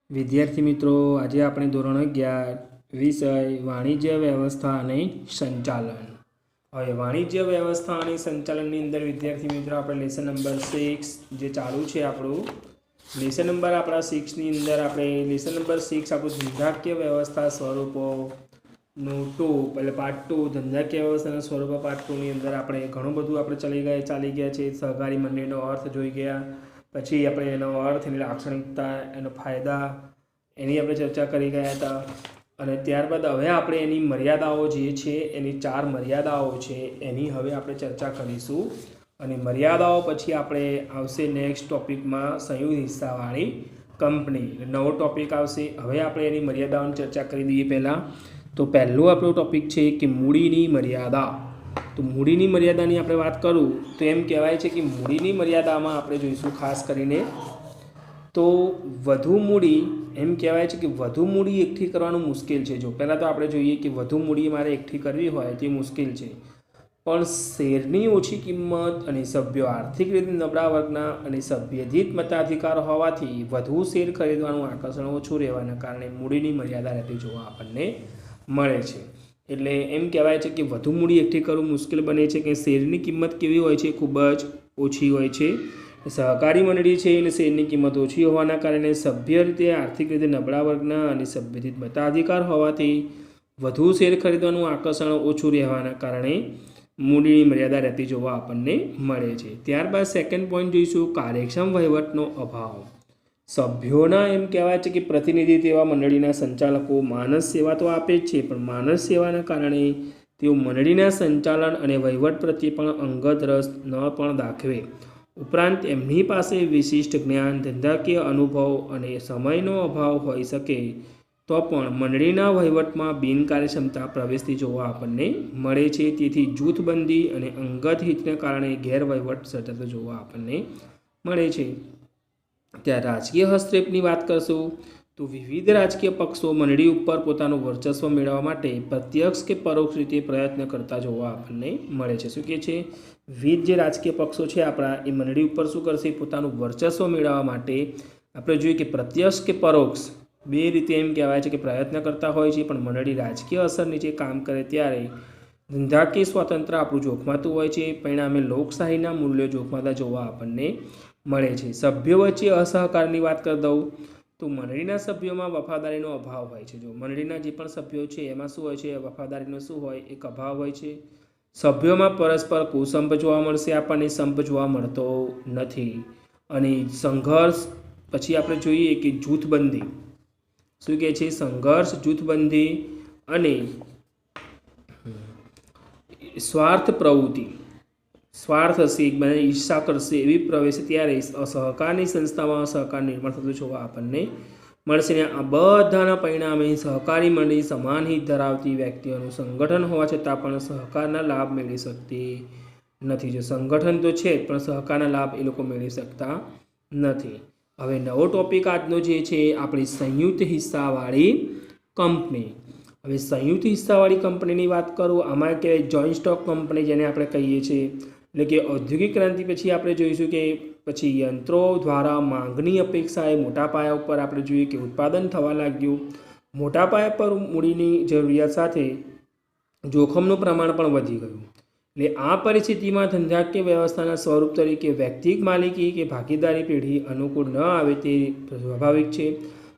વિદ્યાર્થી મિત્રો, આજે આપણે ધોરણ 11 વિષય વાણિજ્ય વ્યવસ્થા અને સંચાલન. હવે વાણિજ્ય વ્યવસ્થા અને સંચાલનની અંદર વિદ્યાર્થી મિત્રો આપણે લેસન નંબર 6 જે ચાલુ છે આપણું લેસન નંબર આપણા 6ની અંદર આપણે લેસન નંબર 6 આપણું ધંધાકીય વ્યવસ્થા સ્વરૂપોનું 2 એટલે પાર્ટ 2 ધંધાકીય વ્યવસ્થાના સ્વરૂપો પાર્ટ 2 ની અંદર આપણે ઘણું બધું આપણે ચાલી ગયા છે. સહકારી મંડળીનો અર્થ જોઈ ગયા, પછી આપણે એનો અર્થ, એની લાક્ષણિકતા, એનો ફાયદા, એની આપણે ચર્ચા કરી ગયા હતા. અને ત્યારબાદ હવે આપણે એની મર્યાદાઓ જે છે, એની 4 મર્યાદાઓ છે, એની હવે આપણે ચર્ચા કરીશું. અને મર્યાદાઓ પછી આપણે આવશે નેક્સ્ટ ટોપિકમાં સંયુક્ત હિસ્સાવાળી કંપની, નવો ટોપિક આવશે. હવે આપણે એની મર્યાદાઓની ચર્ચા કરી દઈએ. પહેલાં તો પહેલું આપણો ટોપિક છે કે મૂડીની મર્યાદા. તો મૂડીની મર્યાદાની આપણે વાત કરું તો એમ કહેવાય છે કે મૂડીની મર્યાદામાં આપણે જોઈશું ખાસ કરીને તો વધુ મૂડી, એમ કહેવાય છે કે વધુ મૂડી એકઠી કરવાનું મુશ્કેલ છે. જો પહેલાં તો આપણે જોઈએ કે વધુ મૂડી મારે એકઠી કરવી હોય તે મુશ્કેલ છે, પણ શેરની ઓછી કિંમત અને સભ્યો આર્થિક રીતે નબળા વર્ગના અને સભ્યધિત મતાધિકાર હોવાથી વધુ શેર ખરીદવાનું આકર્ષણ ઓછું રહેવાના કારણે મૂડીની મર્યાદા રહેતી જોવા આપણને મળે છે. એટલે એમ કહેવાય છે કે વધુ મૂડી એકઠી કરવું મુશ્કેલ બને છે કે શેરની કિંમત કેવી હોય છે, ખૂબ જ ઓછી હોય છે. સહકારી મંડળી છે એટલે શેરની કિંમત ઓછી હોવાના કારણે સભ્ય રીતે આર્થિક રીતે નબળા વર્ગના અને સભ્યધિત મતાધિકાર હોવાથી વધુ શેર ખરીદવાનું આકર્ષણ ઓછું રહેવાના કારણે મૂડીની મર્યાદા રહેતી જોવા આપણને મળે છે. ત્યારબાદ સેકન્ડ પોઈન્ટ જોઈશું, કાર્યક્ષમ વહીવટનો અભાવ. સભ્યોના એમ કહેવાય છે કે પ્રતિનિધિ તેવા મંડળીના સંચાલકો માનસ સેવા તો આપે જ છે, પણ માનસ સેવાના કારણે તેઓ મંડળીના સંચાલન અને વહીવટ પ્રત્યે પણ અંગત રસ ન પણ દાખવે. ઉપરાંત એમની પાસે વિશિષ્ટ જ્ઞાન, ધંધાકીય અનુભવ અને સમયનો અભાવ હોઈ શકે તો પણ મંડળીના વહીવટમાં બિનકાર્યક્ષમતા પ્રવેશતી જોવા આપણને મળે છે. તેથી જૂથબંધી અને અંગત હિતને કારણે ગેરવહીવટ સર્જાતો જોવા આપણને મળે છે. ત્યાં રાજકીય હસ્તક્ષેપની વાત કરશું તો વિવિધ રાજકીય પક્ષો મંડળી ઉપર પોતાનું વર્ચસ્વ મેળવવા માટે પ્રત્યક્ષ કે પરોક્ષ રીતે પ્રયત્ન કરતા જોવા આપણને મળે છે. શું કહે છે? વિવિધ જે રાજકીય પક્ષો છે આપણા, એ મંડળી ઉપર શું કરશે? પોતાનું વર્ચસ્વ મેળવવા માટે આપણે જોઈએ કે પ્રત્યક્ષ કે પરોક્ષ બે રીતે એમ કહેવાય છે કે પ્રયત્ન કરતા હોય છે. પણ મંડળી રાજકીય અસર નીચે કામ કરે ત્યારે ધંધાકીય સ્વાતંત્ર્ય આપણું જોખમાતું હોય છે. પરિણામે લોકશાહીના મૂલ્યો જોખમાતા જોવા આપણને મળે છે. સભ્યો વચ્ચે અસહકારની વાત કરી દઉં તો મંડળીના સભ્યોમાં વફાદારીનો અભાવ હોય છે. જો મંડળીના જે પણ સભ્યો છે એમાં શું હોય છે? વફાદારીનો શું હોય? એક અભાવ હોય છે. સભ્યોમાં પરસ્પર કુસંપ જોવા મળશે, આપણને સંપ જોવા મળતો નથી. અને સંઘર્ષ પછી આપણે જોઈએ કે જૂથબંધી. શું કહે છે? સંઘર્ષ, જૂથબંધી અને સ્વાર્થ પ્રવૃત્તિ. સ્વાર્થ હશે, એકબીજાને ઈર્ષા કરશે એવી પ્રવેશ ત્યારે સહકારની સંસ્થામાં સહકાર નિર્માણ થતું જોવા આપણને મળશે. ને આ બધાના પરિણામે સહકારી મંડળી સમાન હિત ધરાવતી વ્યક્તિઓનું સંગઠન હોવા છતાં પણ સહકારના લાભ મેળવી શકતી નથી. જો સંગઠન તો છે પણ સહકારના લાભ એ લોકો મેળવી શકતા નથી. હવે નવો ટોપિક આજનો જે છે આપણી સંયુક્ત હિસ્સાવાળી કંપની. હવે સંયુક્ત હિસ્સાવાળી કંપનીની વાત કરું, આમાં કહેવાય જોઈન્ટ સ્ટોક કંપની જેને આપણે કહીએ છીએ. એટલે કે ઔદ્યોગિક ક્રાંતિ પછી આપણે જોઈશું કે પછી યંત્રો દ્વારા માંગની અપેક્ષાએ મોટા પાયા ઉપર આપણે જોઈએ કે ઉત્પાદન થવા લાગ્યું. મોટા પાયા પર મૂડીની જરૂરિયાત સાથે જોખમનું પ્રમાણ પણ વધી ગયું. એટલે આ પરિસ્થિતિમાં ધંધાકીય વ્યવસ્થાના સ્વરૂપ તરીકે વ્યક્તિગત માલિકી કે ભાગીદારી પેઢી અનુકૂળ ન આવે તે સ્વાભાવિક છે.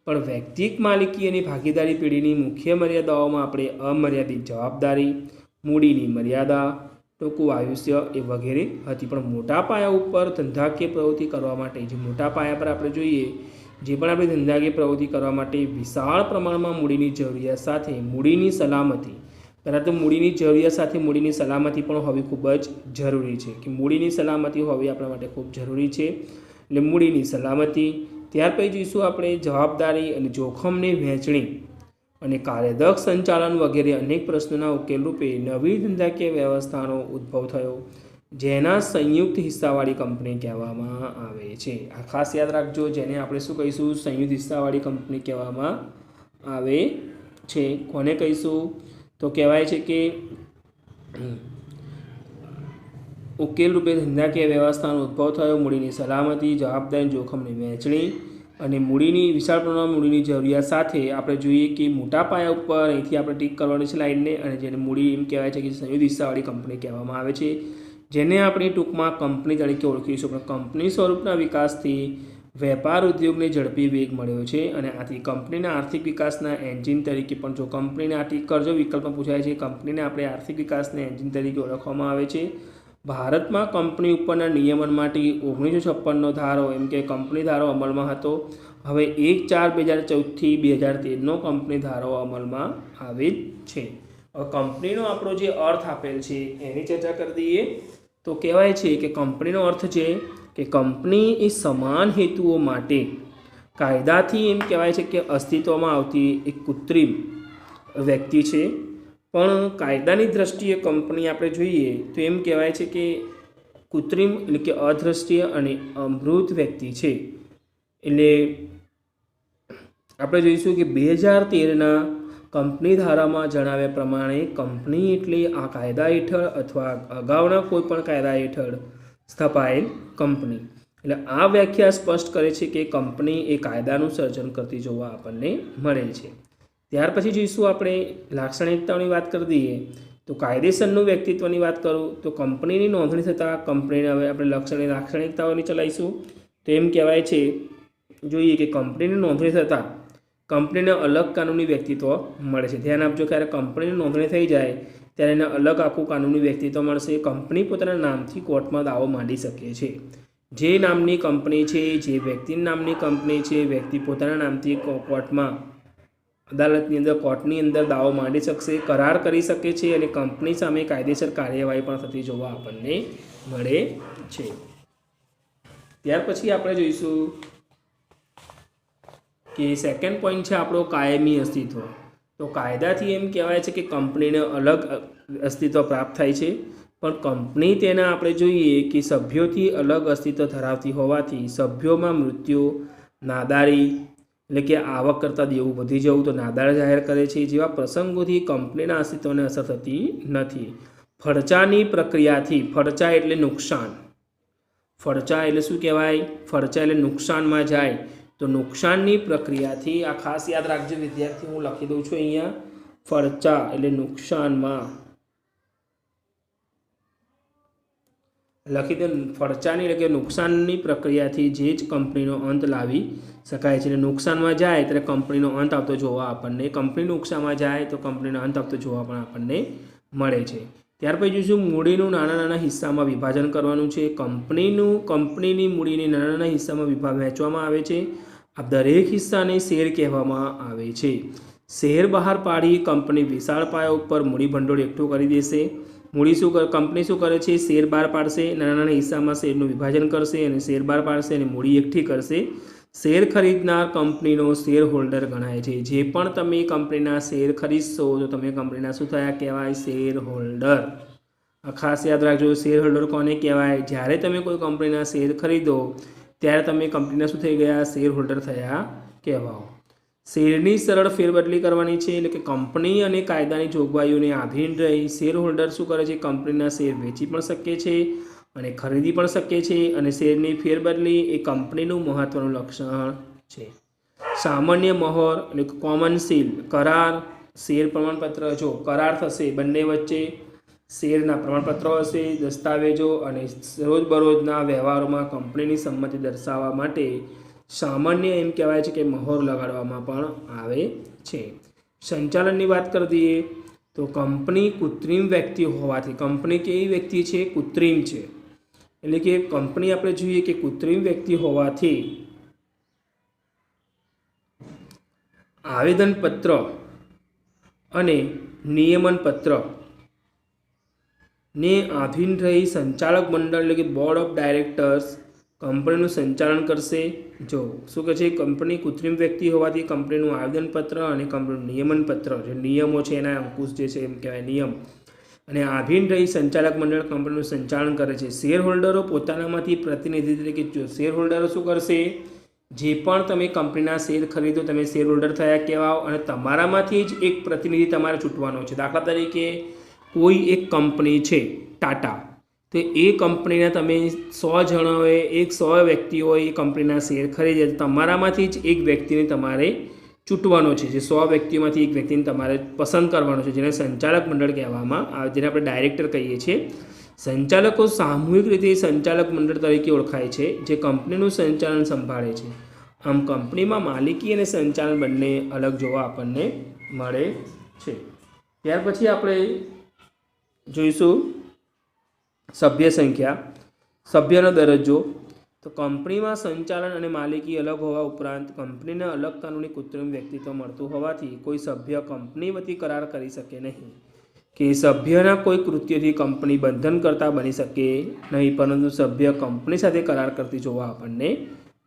પણ વ્યક્તિગત માલિકી અને ભાગીદારી પેઢીની મુખ્ય મર્યાદાઓમાં આપણે અમર્યાદિત જવાબદારી, મૂડીની મર્યાદા, ટૂંકું આયુષ્ય એ વગેરે હતી. પણ મોટા પાયા ઉપર ધંધાકીય પ્રવૃત્તિ કરવા માટે, જે મોટા પાયા પર આપણે જોઈએ જે પણ આપણે ધંધાકીય પ્રવૃત્તિ કરવા માટે વિશાળ પ્રમાણમાં મૂડીની જરૂરિયાત સાથે મૂડીની સલામતી, પહેલાં તો મૂડીની જરૂરિયાત સાથે મૂડીની સલામતી પણ હોવી ખૂબ જ જરૂરી છે. કે મૂડીની સલામતી હોવી આપણા માટે ખૂબ જરૂરી છે. એટલે મૂડીની સલામતી. ત્યાર પછી જોઈશું આપણે જવાબદારી અને જોખમની વહેંચણી અને કાર્યદક્ષ સંચાલન વગેરે અનેક પ્રશ્નોના ઉકેલ રૂપે નવી ધંધાકીય વ્યવસ્થાનો ઉદ્ભવ થયો, જેના સંયુક્ત હિસ્સાવાળી કંપની કહેવામાં આવે છે. આ ખાસ યાદ રાખજો, જેને આપણે શું કહીશું? સંયુક્ત હિસ્સાવાળી કંપની કહેવામાં આવે છે. કોને કહીશું? તો કહેવાય છે કે ઉકેલ રૂપે ધંધાકીય વ્યવસ્થાનો ઉદ્ભવ થયો, મૂડીની સલામતી, જવાબદારી, જોખમની વહેંચણી, અને મૂડીની વિશાળ પ્રમાણમાં મૂડીની જરૂરિયાત સાથે આપણે જોઈએ કે મોટા પાયા ઉપર અહીંથી આપણે ટીક કરવાની છે લાઇનને, અને જેને મૂડી એમ કહેવાય છે કે સંયુક્ત હિસ્સાવાળી કંપની કહેવામાં આવે છે, જેને આપણે ટૂંકમાં કંપની તરીકે ઓળખીશું. પણ કંપની સ્વરૂપના વિકાસથી વેપાર ઉદ્યોગને ઝડપી વેગ મળ્યો છે, અને આથી કંપનીના આર્થિક વિકાસના એન્જિન તરીકે પણ જો કંપનીને આ ટીક કરજો વિકલ્પમાં પૂછાય છે, કંપનીને આપણે આર્થિક વિકાસના એન્જિન તરીકે ઓળખવામાં આવે છે. ભારતમાં કંપની ઉપરના નિયમન માટે 1956નો ધારો એમ કે કંપની ધારો અમલમાં હતો. હવે 1/4/2014થી 2013નો કંપની ધારો અમલમાં આવેલ છે. હવે કંપનીનો આપણો જે અર્થ આપેલ છે એની ચર્ચા કરી દઈએ. તો કહેવાય છે કે કંપનીનો અર્થ છે કે કંપની એ સમાન હેતુઓ માટે કાયદાથી એમ કહેવાય છે કે અસ્તિત્વમાં આવતી એક કૃત્રિમ વ્યક્તિ છે. પણ કાયદાની દ્રષ્ટિએ કંપની આપણે જોઈએ તો એમ કહેવાય છે કે કૃત્રિમ એટલે કે અદ્રષ્ટિય અને અમૂર્ત વ્યક્તિ છે. એટલે આપણે જોઈશું કે 2013ના કંપની ધારામાં જણાવ્યા પ્રમાણે કંપની એટલે આ કાયદા હેઠળ અથવા અગાઉના કોઈપણ કાયદા હેઠળ સ્થપાયેલ કંપની. એટલે આ વ્યાખ્યા સ્પષ્ટ કરે છે કે કંપની એ કાયદાનું સર્જન કરતી જોવા આપણને મળે છે. ત્યાર પછી જોઈશું આપણે લાક્ષણિકતાઓની વાત કરી દઈએ તો કાયદેસરનું વ્યક્તિત્વની વાત કરું તો કંપનીની નોંધણી થતાં કંપનીને હવે આપણે લાક્ષણિકતાઓની ચલાવીશું. તો એમ કહેવાય છે જોઈએ કે કંપનીની નોંધણી થતાં કંપનીને અલગ કાનૂની વ્યક્તિત્વ મળે છે. ધ્યાન આપજો, ક્યારે કંપનીની નોંધણી થઈ જાય ત્યારે એને અલગ આખું કાનૂની વ્યક્તિત્વ મળશે. કંપની પોતાના નામથી કોર્ટમાં દાવો માંડી શકે છે. જે નામની કંપની છે, જે વ્યક્તિના નામની કંપની છે, વ્યક્તિ પોતાના નામથી કોર્ટમાં અદાલતની અંદર કોર્ટની અંદર દાવો માંડી શકશે, કરાર કરી શકે છે, અને કંપની સામે કાયદેસર કાર્યવાહી પણ થતી જોવા આપણને મળે છે. ત્યાર પછી આપણે જોઈશું કે સેકન્ડ પોઈન્ટ છે આપણો કાયમી અસ્તિત્વ. તો કાયદાથી એમ કહેવાય છે કે કંપનીને અલગ અસ્તિત્વ પ્રાપ્ત થાય છે, પણ કંપની તેના આપણે જોઈએ કે સભ્યોથી અલગ અસ્તિત્વ ધરાવતી હોવાથી સભ્યોમાં મૃત્યુ, નાદારી એટલે કે આવક કરતાં દેવું વધી જવું તો નાદાર જાહેર કરે છે જેવા પ્રસંગોથી કંપનીના અસ્તિત્વને અસર થતી નથી. ફડચાની પ્રક્રિયાથી, ફડચા એટલે નુકસાન, ફડચા એટલે શું કહેવાય, ફડચા એટલે નુકસાનમાં જાય તો નુકસાનની પ્રક્રિયાથી, આ ખાસ યાદ રાખજો વિદ્યાર્થી, હું લખી દઉં છું અહીંયા, ફડચા એટલે નુકસાનમાં લખી દો. ફડચાની એટલે કે નુકસાનની પ્રક્રિયાથી જે જ કંપનીનો અંત લાવી શકાય છે. નુકસાનમાં જાય ત્યારે કંપનીનો અંત આવતો જોવા આપણને, કંપની નુકસાનમાં જાય તો કંપનીનો અંત આવતો જોવા પણ આપણને મળે છે. ત્યાર પછી જોઈશું મૂડીનું નાના નાના હિસ્સામાં વિભાજન કરવાનું છે. કંપનીની મૂડીને નાના નાના હિસ્સામાં વહેંચવામાં આવે છે. આ દરેક હિસ્સાને શેર કહેવામાં આવે છે. શેર બહાર પાડી કંપની વિશાળ પાયા ઉપર મૂડી ભંડોળ એકઠું કરી દેશે. કંપની શું કરે છે, શેર બહાર પાડશે, નાના નાના હિસ્સામાં શેરનું વિભાજન કરશે અને શેર બહાર પાડશે અને મૂડી એકઠી કરશે. શેર ખરીદનાર કંપનીનો શેર હોલ્ડર ગણાય છે. જે પણ તમે કંપનીના શેર ખરીદશો તો તમે કંપનીના શું થયા કહેવાય, શેર હોલ્ડર. આ ખાસ યાદ રાખજો, શેર હોલ્ડર કોને કહેવાય, જ્યારે તમે કોઈ કંપનીના શેર ખરીદો ત્યારે તમે કંપનીના શું થઈ ગયા, શેર હોલ્ડર થયા કહેવાઓ. શેરની સરળ ફેરબદલી કરવાની છે, એટલે કે કંપની અને કાયદાની જોગવાઈઓને આધીન રહી શેર હોલ્ડર શું કરે છે, કંપનીના શેર વેચી પણ શકે છે અને ખરીદી પણ શકે છે, અને શેરની ફેરબદલી એ કંપનીનું મહત્વનું લક્ષણ છે. સામાન્ય મહોર એટલે કોમન સીલ, કરાર, શેર પ્રમાણપત્ર, જો કરાર થશે બંને વચ્ચે, શેરના પ્રમાણપત્રો હશે, દસ્તાવેજો અને રોજબરોજના વ્યવહારોમાં કંપનીની સંમતિ દર્શાવવા માટે સામાન્ય એમ કહેવાય છે કે મહોર લગાડવામાં પણ આવે છે. સંચાલનની વાત કરી દઈએ તો કંપની કૃત્રિમ વ્યક્તિ હોવાથી, કંપની કેવી વ્યક્તિ છે, કૃત્રિમ છે, એટલે કે કંપની આપણે જોઈએ કે કૃત્રિમ વ્યક્તિ હોવાથી આવેદનપત્ર અને નિયમનપત્ર ને આધીન રહી સંચાલક મંડળ એટલે કે બોર્ડ ઓફ ડાયરેક્ટર્સ કંપનીનું સંચાલન કરશે. જો શું કહે છે, કંપની કૃત્રિમ વ્યક્તિ હોવાથી કંપનીનું આવેદનપત્ર અને કંપનીનું નિયમનપત્ર, જે નિયમો છે એના અંકુશ જે છે એમ કહેવાય નિયમ, અને આધીન રહી સંચાલક મંડળ કંપનીનું સંચાલન કરે છે. શેર હોલ્ડરો પોતાનામાંથી પ્રતિનિધિ તરીકે, જો શેર હોલ્ડરો શું કરશે, જે પણ તમે કંપનીના શેર ખરીદો તમે શેર હોલ્ડર થયા કહેવાઓ, અને તમારામાંથી જ એક પ્રતિનિધિ તમારે ચૂંટવાનો છે. દાખલા તરીકે કોઈ એક કંપની છે ટાટા, તો એ કંપનીના તમે 100 જણાઓએ 100 વ્યક્તિઓએ એ કંપનીના શેર ખરીદે તો તમારામાંથી જ એક વ્યક્તિને તમારે ચૂંટવાનો છે, જે 100 વ્યક્તિઓમાંથી એક વ્યક્તિને તમારે પસંદ કરવાનો છે, જેને સંચાલક મંડળ કહેવામાં આવે, જેને આપણે ડાયરેક્ટર કહીએ છીએ. સંચાલકો સામૂહિક રીતે સંચાલક મંડળ તરીકે ઓળખાય છે, જે કંપનીનું સંચાલન સંભાળે છે. આમ કંપનીમાં માલિકી અને સંચાલન બંને અલગ જોવા આપણને મળે છે. ત્યાર પછી આપણે જોઈશું સભ્ય સંખ્યા, સભ્યનો દરજ્જો. તો કંપનીમાં સંચાલન અને માલિકી અલગ હોવા ઉપરાંત કંપનીને અલગ કાનૂની કૃત્રિમ વ્યક્તિત્વ મળતું હોવાથી કોઈ સભ્ય કંપની વતી કરાર કરી શકે નહીં કે સભ્યના કોઈ કૃત્યથી કંપની બંધનકર્તા બની શકે નહીં, પરંતુ સભ્ય કંપની સાથે કરાર કરતી જોવા આપણને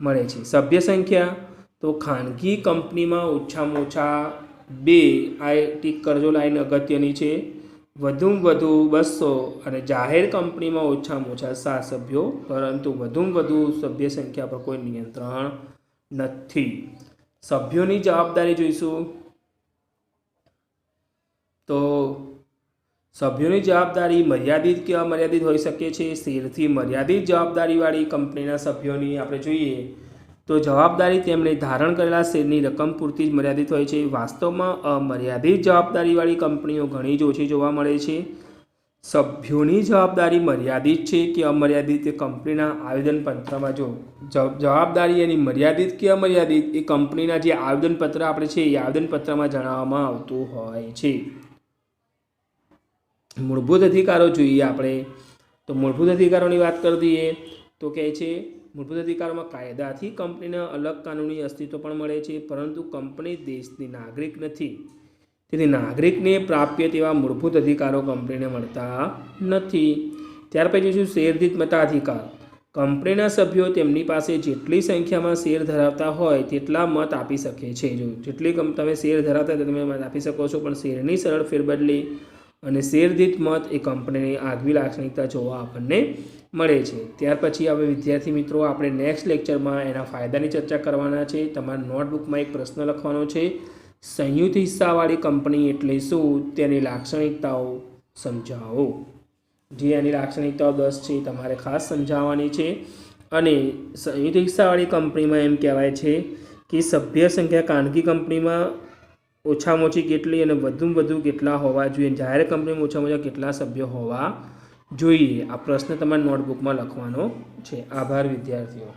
મળે છે. સભ્ય સંખ્યા તો ખાનગી કંપનીમાં ઓછામાં ઓછા 2, આ ટીક કરજો, લાઈન અગત્યની છે, વધુમાં વધુ 200 અને જાહેર કંપનીમાં ઓછામાં ઓછા 7 સભ્યો, પરંતુ વધુમાં વધુ સભ્ય સંખ્યા પર કોઈ નિયંત્રણ નથી. સભ્યોની જવાબદારી જોઈશું. તો સભ્યોની જવાબદારી મર્યાદિત કે અમર્યાદિત હોઈ શકે છે. શેરથી મર્યાદિત જવાબદારીવાળી કંપનીના સભ્યોની આપણે જોઈએ તો જવાબદારી તેમણે ધારણ કરેલા શેરની રકમ પૂરતી જ મર્યાદિત હોય છે. વાસ્તવમાં અમર્યાદિત જવાબદારીવાળી કંપનીઓ ઘણી જ ઓછી જોવા મળે છે. સભ્યોની જવાબદારી મર્યાદિત છે કે અમર્યાદિત એ કંપનીના આવેદનપત્રમાં જો જવાબદારી એની મર્યાદિત કે અમર્યાદિત એ કંપનીના જે આવેદનપત્ર આપણે છે એ આવેદનપત્રમાં જણાવવામાં આવતું હોય છે. મૂળભૂત અધિકારો જોઈએ આપણે તો મૂળભૂત અધિકારોની વાત કરી દઈએ તો કહે છે મૂળભૂત અધિકારોમાં કાયદાથી કંપનીને અલગ કાનૂની અસ્તિત્વ પણ મળે છે, પરંતુ કંપની દેશની નાગરિક નથી, તેથી નાગરિકને પ્રાપ્ય તેવા મૂળભૂત અધિકારો કંપનીને મળતા નથી. ત્યાર પછી જોઈશું શેરદીઠ મતાધિકાર. કંપનીના સભ્યો તેમની પાસે જેટલી સંખ્યામાં શેર ધરાવતા હોય તેટલા મત આપી શકે છે. જો જેટલી તમે શેર ધરાવતા હોય તમે મત આપી શકો છો, પણ શેરની સરળ ફેરબદલી અને શેરદીઠ મત એ કંપનીની આગવી લાક્ષણિકતા જોવા આપણને મળે છે. ત્યાર પછી હવે વિદ્યાર્થી મિત્રો આપણે નેક્સ્ટ લેક્ચરમાં એના ફાયદાની ચર્ચા કરવાના છે. તમારા નોટબુકમાં એક પ્રશ્ન લખવાનો છે, સંયુક્ત હિસ્સાવાળી કંપની એટલે શું, તેની લાક્ષણિકતાઓ સમજાવો. જે એની લાક્ષણિકતાઓ 10 છે તમારે ખાસ સમજાવવાની છે. અને સંયુક્ત હિસ્સાવાળી કંપનીમાં એમ કહેવાય છે કે સભ્ય સંખ્યા ખાનગી કંપનીમાં ઓછામાં ઓછી કેટલી અને વધુમાં વધુ કેટલા હોવા જોઈએ, જાહેર કંપનીમાં ઓછામાં ઓછા કેટલા સભ્યો હોવા જોઈએ. આ પ્રશ્ન તમારા નોટબુકમાં લખવાનો છે. આભાર વિદ્યાર્થીઓ.